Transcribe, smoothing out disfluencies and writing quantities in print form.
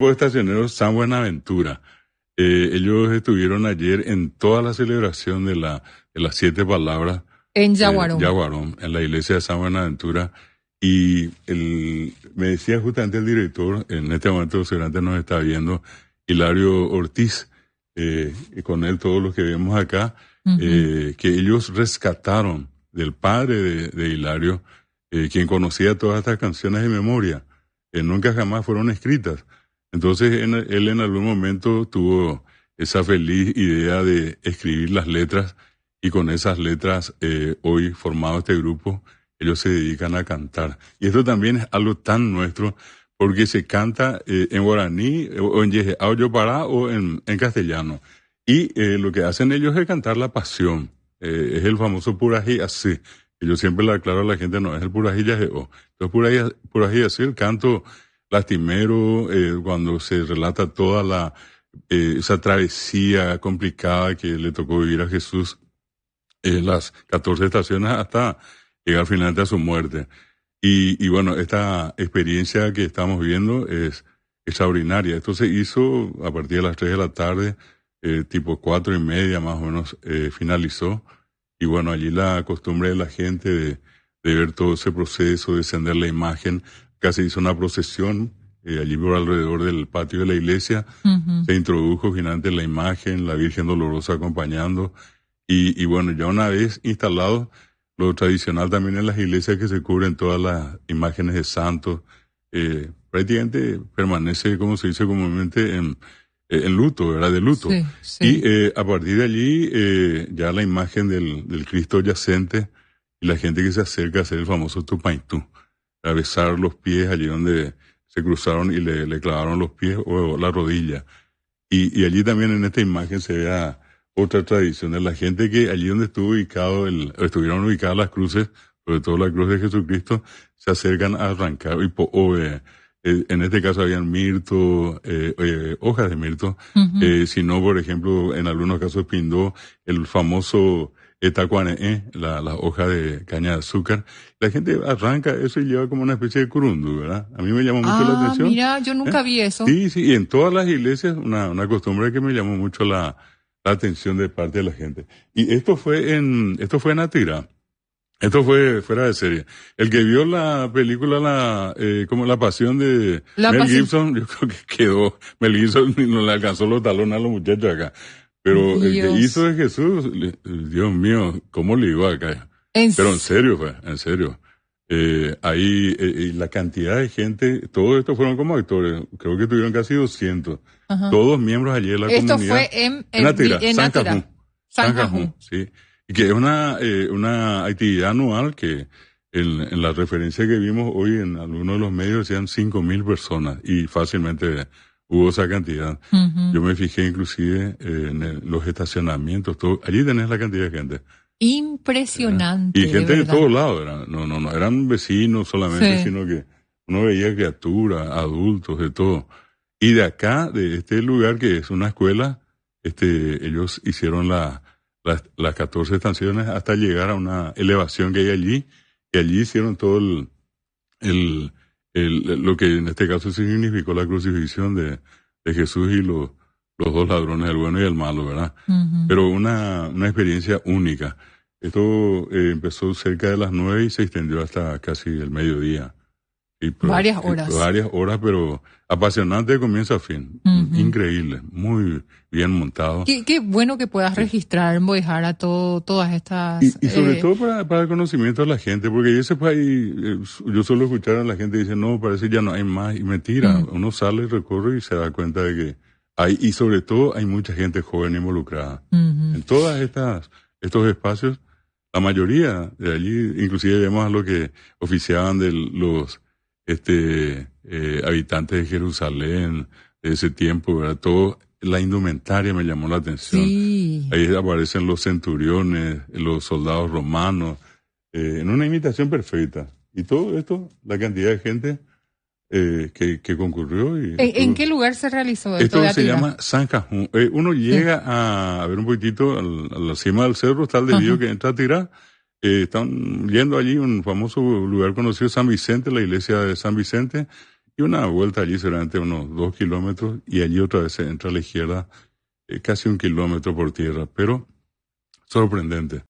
Estacioneros San Buenaventura. Ellos estuvieron ayer en toda la celebración de las 7 palabras. En Yaguarón. Yaguarón, en la iglesia de San Buenaventura. Y me decía justamente el director, en este momento seguramente nos está viendo, Hilario Ortiz, y con él todos los que vemos acá, que ellos rescataron del padre de Hilario, quien conocía todas estas canciones de memoria, que nunca jamás fueron escritas. Entonces él en algún momento tuvo esa feliz idea de escribir las letras, y con esas letras hoy formado este grupo, ellos se dedican a cantar. Y esto también es algo tan nuestro, porque se canta en guaraní, o en yejeao yopará, o en castellano. Y lo que hacen ellos es cantar la pasión. Es el famoso purají así. Y yo siempre le aclaro a la gente, no es el purají yajeo. Entonces purají así, el canto lastimero, cuando se relata toda esa travesía complicada que le tocó vivir a Jesús, las 14 estaciones hasta llegar finalmente a su muerte. Y bueno, esta experiencia que estamos viendo es extraordinaria. Esto se hizo a partir de las 3 de la tarde, tipo 4:30 más o menos, finalizó. Y bueno, allí la costumbre de la gente de ver todo ese proceso, de encender la imagen. Casi hizo una procesión allí por alrededor del patio de la iglesia. Se introdujo finalmente la imagen, la Virgen Dolorosa acompañando. Y bueno, ya una vez instalado, lo tradicional también en las iglesias, que se cubren todas las imágenes de santos, prácticamente permanece, como se dice comúnmente, en luto, ¿verdad? De luto. Sí, sí. Y a partir de allí, ya la imagen del Cristo yacente, y la gente que se acerca a hacer el famoso tupaintú, a besar los pies allí donde se cruzaron y le clavaron los pies o la rodilla. Y allí también en esta imagen se ve otra tradición de la gente, que allí donde estuvieron ubicadas las cruces, sobre todo la cruz de Jesucristo, se acercan a arrancar, en este caso habían mirto, hojas de mirto, sino, por ejemplo, en algunos casos pindó el famoso etacuané, la hoja de caña de azúcar. La gente arranca eso y lleva como una especie de curundú, ¿verdad? A mí me llamó mucho la atención. Mira, yo nunca vi eso. Sí, y en todas las iglesias una costumbre que me llamó mucho la atención de parte de la gente. Y esto fue en Atira. Esto fue fuera de serie. El que vio la película, como La Pasión de Mel Gibson, yo creo que quedó. Mel Gibson no le alcanzó los talones a los muchachos acá. Pero el que hizo de Jesús, Dios mío, ¿cómo le iba acá? Pero en serio en serio. Ahí, la cantidad de gente, todos estos fueron como actores, creo que tuvieron casi 200. Todos miembros allí de la comunidad. Esto fue en Atira, San Cajún, sí. Y que es una actividad anual que en la referencia que vimos hoy en algunos de los medios decían 5,000 personas, y fácilmente hubo esa cantidad. Yo me fijé inclusive en los estacionamientos, todo. Allí tenés la cantidad de gente. Impresionante. Y gente de todos lados, ¿verdad? No eran vecinos solamente, sino que uno veía criaturas, adultos, de todo. Y de acá, de este lugar que es una escuela, ellos hicieron las 14 estaciones hasta llegar a una elevación que hay allí, y allí hicieron todo lo que en este caso significó la crucifixión de Jesús y los dos ladrones, el bueno y el malo, ¿verdad? Pero una experiencia única. Esto empezó cerca de las 9 y se extendió hasta casi el mediodía. Varias horas, pero apasionante de comienzo a fin. Increíble, muy bien montado. Qué bueno que puedas registrar en Boijara todas estas... Y sobre todo para el conocimiento de la gente, porque yo suelo escuchar a la gente que dice, no, parece ya no hay más, y mentira. Uno sale, recorre y se da cuenta de que y sobre todo hay mucha gente joven involucrada. En todas estos espacios, la mayoría de allí, inclusive vemos a los que oficiaban de los habitantes de Jerusalén de ese tiempo, ¿verdad? Todo, la indumentaria me llamó la atención. Sí. Ahí aparecen los centuriones, los soldados romanos, en una imitación perfecta. Y todo esto, la cantidad de gente que concurrió. ¿En qué lugar se realizó esto? Esto se llama San Cajún. Uno llega a ver un poquitito a la cima del cerro, está el desvío que entra a tirar. Están yendo allí un famoso lugar conocido, San Vicente, la iglesia de San Vicente, y una vuelta allí seguramente unos 2 kilómetros, y allí otra vez se entra a la izquierda, casi 1 kilómetro por tierra, pero sorprendente.